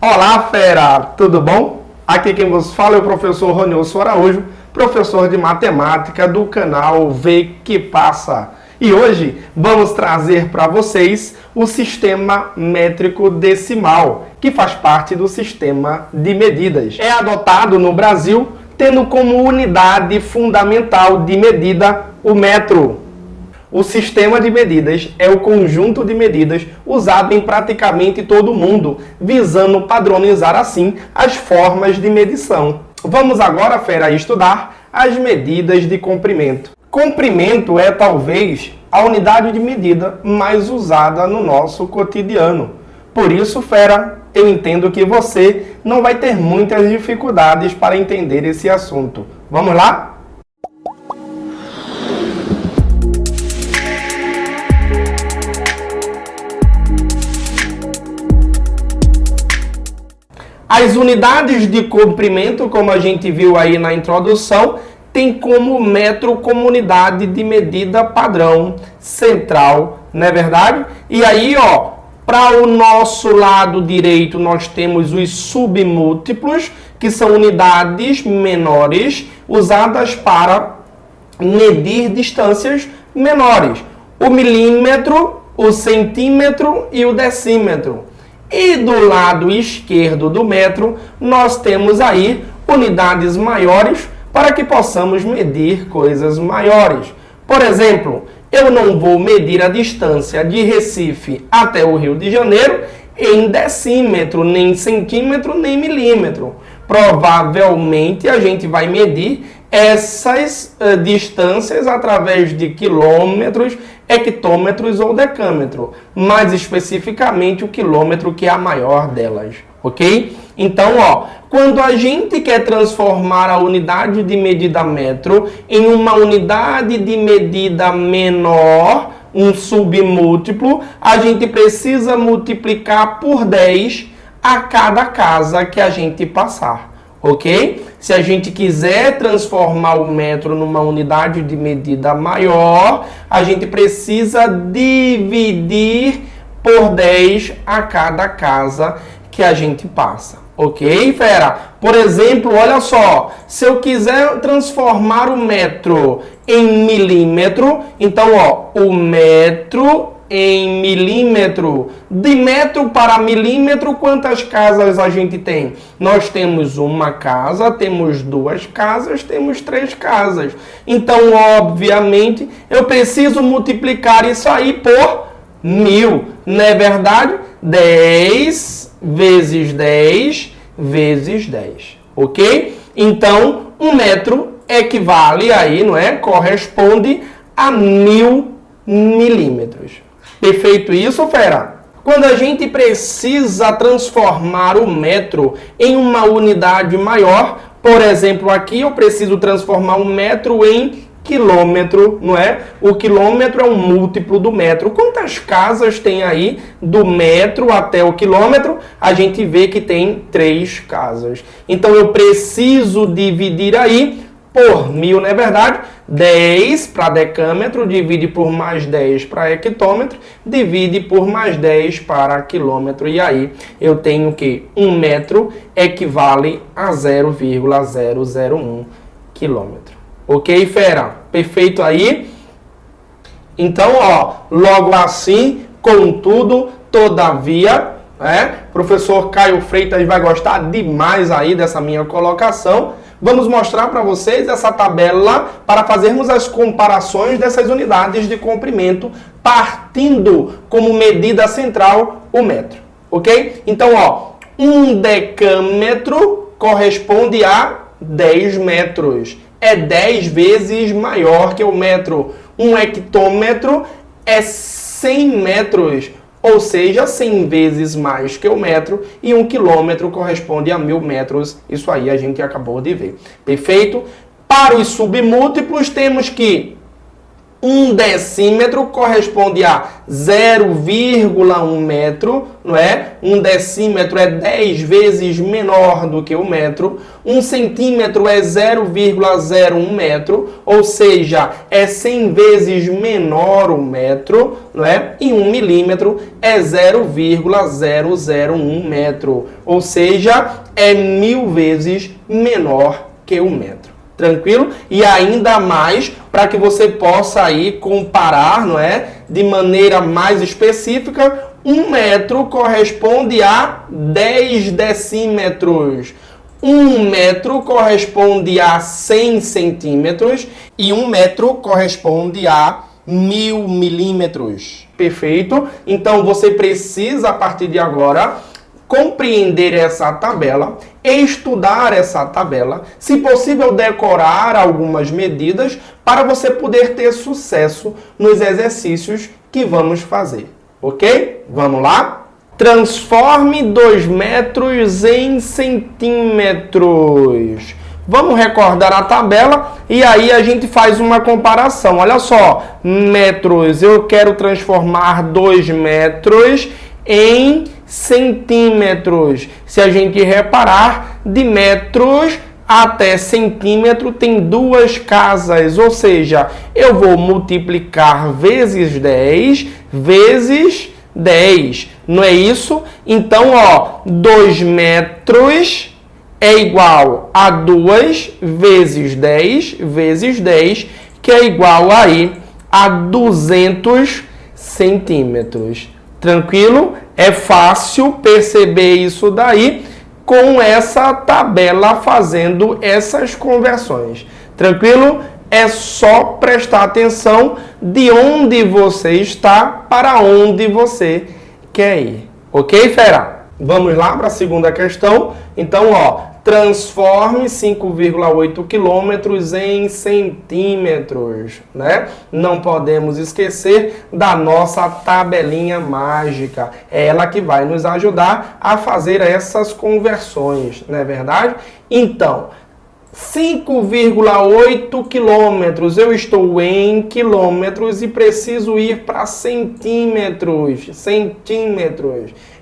Olá, fera! Tudo bom? Aqui quem vos fala é o professor Ronilson Araújo, professor de matemática do canal Vê Que Passa. E hoje vamos trazer para vocês o sistema métrico decimal, que faz parte do sistema de medidas. É adotado no Brasil, tendo como unidade fundamental de medida o metro. O sistema de medidas é o conjunto de medidas usado em praticamente todo o mundo, visando padronizar assim as formas de medição. Vamos agora, fera, estudar as medidas de comprimento. Comprimento é talvez a unidade de medida mais usada no nosso cotidiano. Por isso, fera, eu entendo que você não vai ter muitas dificuldades para entender esse assunto. Vamos lá? As unidades de comprimento, como a gente viu aí na introdução, tem como metro como unidade de medida padrão central, não é verdade? E aí, ó, para o nosso lado direito, nós temos os submúltiplos, que são unidades menores usadas para medir distâncias menores. O milímetro, o centímetro e o decímetro. E do lado esquerdo do metro, nós temos aí unidades maiores para que possamos medir coisas maiores. Por exemplo, eu não vou medir a distância de Recife até o Rio de Janeiro em decímetro, nem centímetro, nem milímetro. Provavelmente a gente vai medir essas distâncias através de quilômetros, hectômetros ou decâmetro, mais especificamente o quilômetro, que é a maior delas, ok? Então, ó, quando a gente quer transformar a unidade de medida metro em uma unidade de medida menor, um submúltiplo, a gente precisa multiplicar por 10 a cada casa que a gente passar. Ok? Se a gente quiser transformar o metro numa unidade de medida maior, a gente precisa dividir por 10 a cada casa que a gente passa. Ok, fera? Por exemplo, olha só, se eu quiser transformar o metro em milímetro, então, ó, o metro em milímetro. De metro para milímetro, quantas casas a gente tem? Nós temos uma casa, temos duas casas, temos três casas. Então, obviamente, eu preciso multiplicar isso aí por 1000. Não é verdade? 10 vezes 10 vezes 10. Ok? Então, um metro equivale aí, não é? Corresponde a 1000 milímetros. Perfeito isso, fera? Quando a gente precisa transformar o metro em uma unidade maior, por exemplo, aqui eu preciso transformar um metro em quilômetro, não é? O quilômetro é um múltiplo do metro. Quantas casas tem aí do metro até o quilômetro? A gente vê que tem 3 casas. Então eu preciso dividir aí por 1000, não é verdade? 10 para decâmetro, divide por mais 10 para hectômetro, divide por mais 10 para quilômetro. E aí eu tenho que 1 metro equivale a 0,001 quilômetro. Ok, fera? Perfeito aí? Então, ó, logo assim, contudo, todavia, professor Caio Freitas vai gostar demais aí dessa minha colocação. Vamos mostrar para vocês essa tabela para fazermos as comparações dessas unidades de comprimento, partindo como medida central o metro, ok? Então, ó, 1 decâmetro corresponde a 10 metros. É 10 vezes maior que o metro. 1 hectômetro é 100 metros. Ou seja, 100 vezes mais que o metro, e 1 quilômetro corresponde a 1000 metros. Isso aí a gente acabou de ver. Perfeito? Para os submúltiplos, temos que 1 decímetro corresponde a 0,1 metro, não é? 1 decímetro é 10 vezes menor do que o metro. 1 centímetro é 0,01 metro, ou seja, é 100 vezes menor o metro, não é? E 1 milímetro é 0,001 metro, ou seja, é 1000 vezes menor que o metro. Tranquilo? E ainda mais para que você possa aí comparar, não é? De maneira mais específica, 1 metro corresponde a 10 decímetros. 1 metro corresponde a 100 centímetros e 1 metro corresponde a 1000 milímetros. Perfeito? Então você precisa, a partir de agora, compreender essa tabela, estudar essa tabela, se possível decorar algumas medidas para você poder ter sucesso nos exercícios que vamos fazer, ok? Vamos lá? Transforme 2 metros em centímetros. Vamos recordar a tabela e aí a gente faz uma comparação. Olha só, metros, eu quero transformar 2 metros em centímetros. Se a gente reparar, de metros até centímetro tem 2 casas, ou seja, eu vou multiplicar vezes 10 vezes 10, não é isso? Então, ó, 2 metros é igual a 2 vezes 10 vezes 10, que é igual aí a 200 centímetros. Tranquilo? É fácil perceber isso daí com essa tabela fazendo essas conversões. Tranquilo? É só prestar atenção de onde você está para onde você quer ir. Ok, fera? Vamos lá para a segunda questão. Então, ó, transforme 5,8 quilômetros em centímetros, né? Não podemos esquecer da nossa tabelinha mágica. É ela que vai nos ajudar a fazer essas conversões, não é verdade? Então, 5,8 quilômetros, eu estou em quilômetros e preciso ir para centímetros.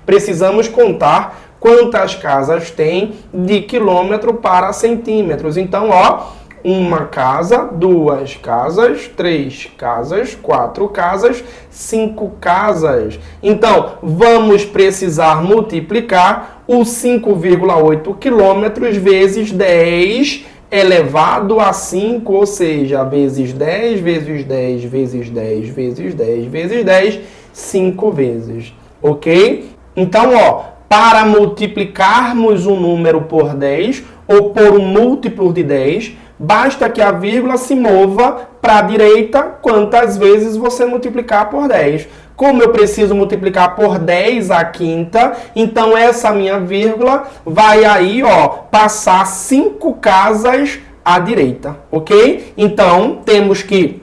Precisamos contar quantas casas tem de quilômetro para centímetros. Então, ó, 1 casa, 2 casas, 3 casas, 4 casas, 5 casas. Então, vamos precisar multiplicar o 5,8 quilômetros vezes 10 elevado a 5, ou seja, vezes 10, vezes 10, vezes 10, vezes 10, vezes 10, 5 vezes. Ok? Então, ó, para multiplicarmos um número por 10 ou por um múltiplo de 10, basta que a vírgula se mova para a direita quantas vezes você multiplicar por 10. Como eu preciso multiplicar por 10 a quinta, então essa minha vírgula vai aí, ó, passar 5 casas à direita, ok? Então, temos que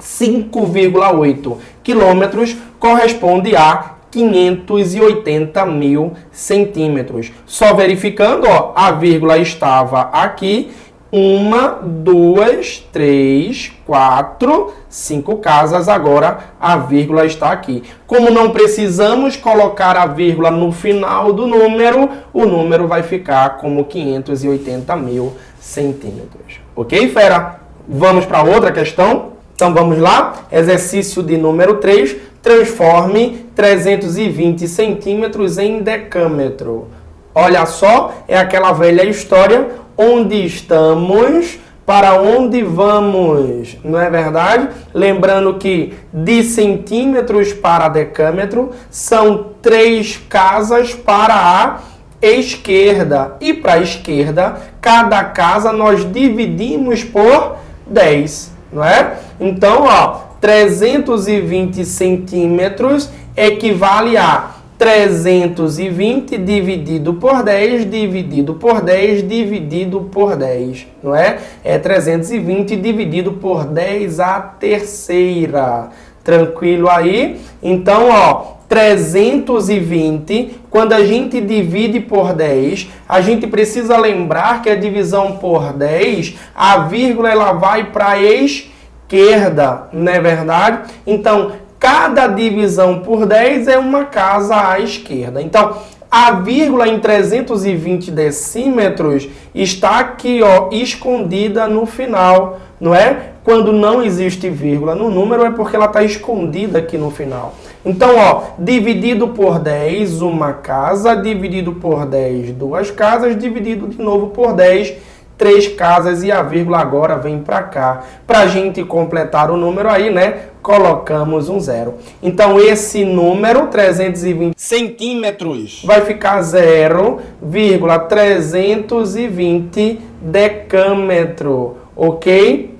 5,8 quilômetros corresponde a 580 mil centímetros. Só verificando, ó, a vírgula estava aqui. 1, 2, 3, 4, 5 casas. Agora a vírgula está aqui. Como não precisamos colocar a vírgula no final do número, o número vai ficar como 580 mil centímetros. Ok, fera? Vamos para outra questão? Então vamos lá. Exercício de número 3. Transforme 320 centímetros em decâmetro. Olha só, é aquela velha história, onde estamos, para onde vamos, não é verdade? Lembrando que de centímetros para decâmetro são 3 casas para a esquerda. E para a esquerda, cada casa nós dividimos por 10, não é? Então, ó, 320 centímetros equivale a 320 dividido por 10, dividido por 10, dividido por 10, não é? É 320 dividido por 10 a terceira. Tranquilo aí? Então, ó, 320, quando a gente divide por 10, a gente precisa lembrar que a divisão por 10, a vírgula ela vai para a esquerda. esquerda, não é verdade? Então, cada divisão por 10 é uma casa à esquerda. Então, a vírgula em 320 decímetros está aqui, ó, escondida no final, não é? Quando não existe vírgula no número é porque ela está escondida aqui no final. Então, ó, dividido por 10, uma casa, dividido por 10, duas casas, dividido de novo por 10, 3 casas e a vírgula agora vem para cá. Para a gente completar o número aí, né, colocamos um zero. Então, esse número, 320 centímetros, vai ficar 0,320 decâmetro, ok?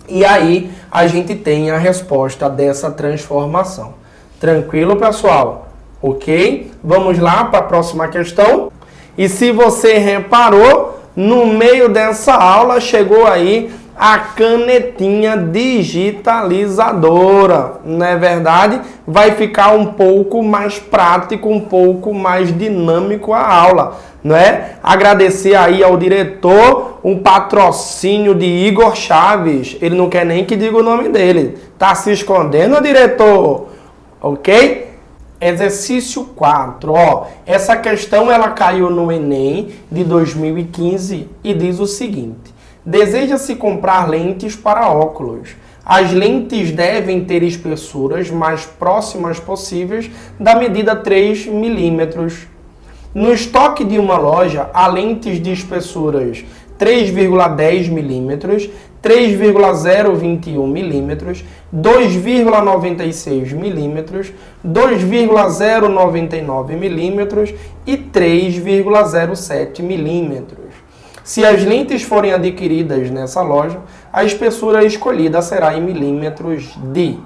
E aí, a gente tem a resposta dessa transformação. Tranquilo, pessoal? Ok? Vamos lá para a próxima questão. E se você reparou, no meio dessa aula chegou aí a canetinha digitalizadora, não é verdade? Vai ficar um pouco mais prático, um pouco mais dinâmico a aula, não é? Agradecer aí ao diretor, um patrocínio de Igor Chaves. Ele não quer nem que diga o nome dele. Tá se escondendo, diretor? Ok? Exercício 4, ó, essa questão ela caiu no Enem de 2015 e diz o seguinte: deseja-se comprar lentes para óculos. As lentes devem ter espessuras mais próximas possíveis da medida 3 milímetros. No estoque de uma loja, há lentes de espessuras 3,10 milímetros, 3,021 milímetros, 2,96 milímetros, 2,099 milímetros e 3,07 milímetros. Se as lentes forem adquiridas nessa loja, a espessura escolhida será em milímetros de.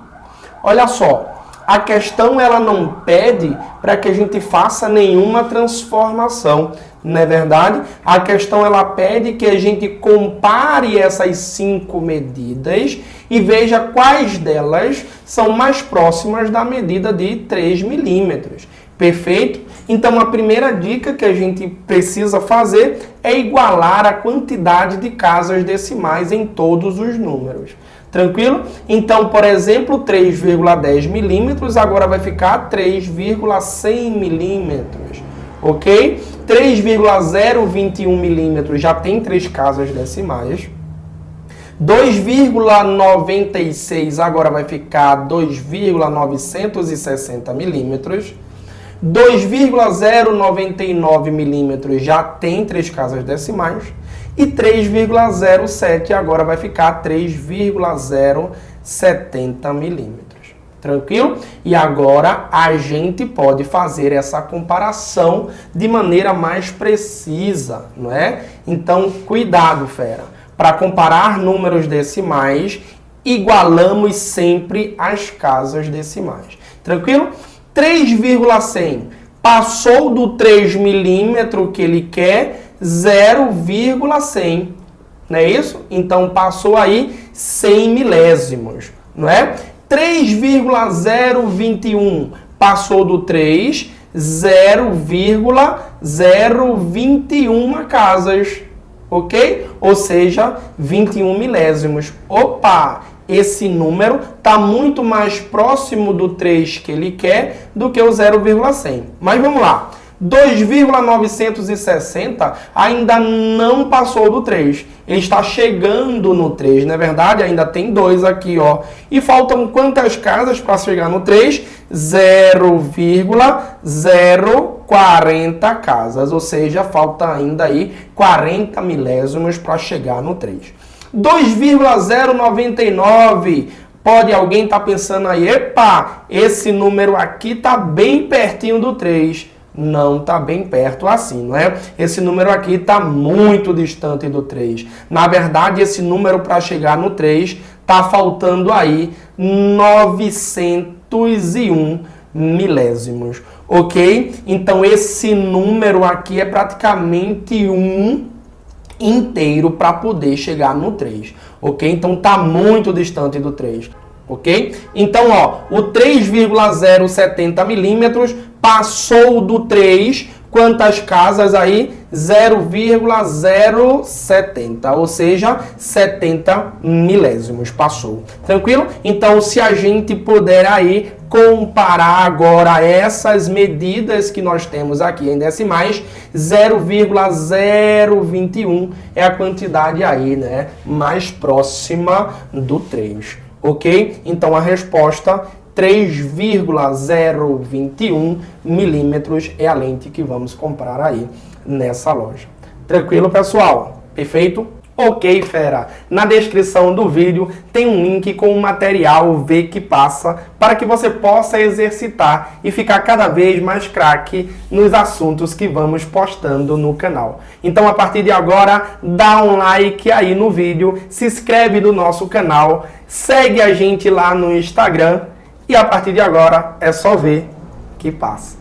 Olha só, a questão ela não pede para que a gente faça nenhuma transformação, não é verdade? A questão ela pede que a gente compare essas 5 medidas e veja quais delas são mais próximas da medida de 3 milímetros. Perfeito? Então, a primeira dica que a gente precisa fazer é igualar a quantidade de casas decimais em todos os números. Tranquilo? Então, por exemplo, 3,10 milímetros agora vai ficar 3,100 milímetros. Ok? 3,021 milímetros já tem 3 casas decimais. 2,96 agora vai ficar 2,960 milímetros. 2,099 milímetros já tem 3 casas decimais. E 3,07 agora vai ficar 3,070 milímetros. Tranquilo? E agora a gente pode fazer essa comparação de maneira mais precisa, não é? Então, cuidado, fera. Para comparar números decimais, igualamos sempre as casas decimais. Tranquilo? 3,100 passou do 3 milímetros que ele quer, 0,100. Não é isso? Então, passou aí 100 milésimos, não é? 3,021 passou do 3, 0,021 casas, ok? Ou seja, 21 milésimos. Opa! Esse número está muito mais próximo do 3 que ele quer do que o 0,100. Mas vamos lá. 2,960 ainda não passou do 3. Ele está chegando no 3, não é verdade? Ainda tem 2 aqui, ó. E faltam quantas casas para chegar no 3? 0,040 casas. Ou seja, falta ainda aí 40 milésimos para chegar no 3. 2,099. Pode alguém estar pensando aí, epa, esse número aqui está bem pertinho do 3. Não está bem perto assim, não é? Esse número aqui está muito distante do 3. Na verdade, esse número para chegar no 3 está faltando aí 901 milésimos, ok? Então, esse número aqui é praticamente um inteiro para poder chegar no 3, ok? Então, está muito distante do 3. Ok? Então, ó, o 3,070 milímetros passou do 3, quantas casas aí? 0,070, ou seja, 70 milésimos passou. Tranquilo? Então, se a gente puder aí comparar agora essas medidas que nós temos aqui em decimais, 0,021 é a quantidade aí, né, mais próxima do 3, ok? Então, a resposta 3,021 milímetros é a lente que vamos comprar aí nessa loja. Tranquilo, pessoal? Perfeito? Ok, fera. Na descrição do vídeo tem um link com o material V que passa para que você possa exercitar e ficar cada vez mais craque nos assuntos que vamos postando no canal. Então, a partir de agora, dá um like aí no vídeo, se inscreve no nosso canal, segue a gente lá no Instagram e a partir de agora é só ver que passa.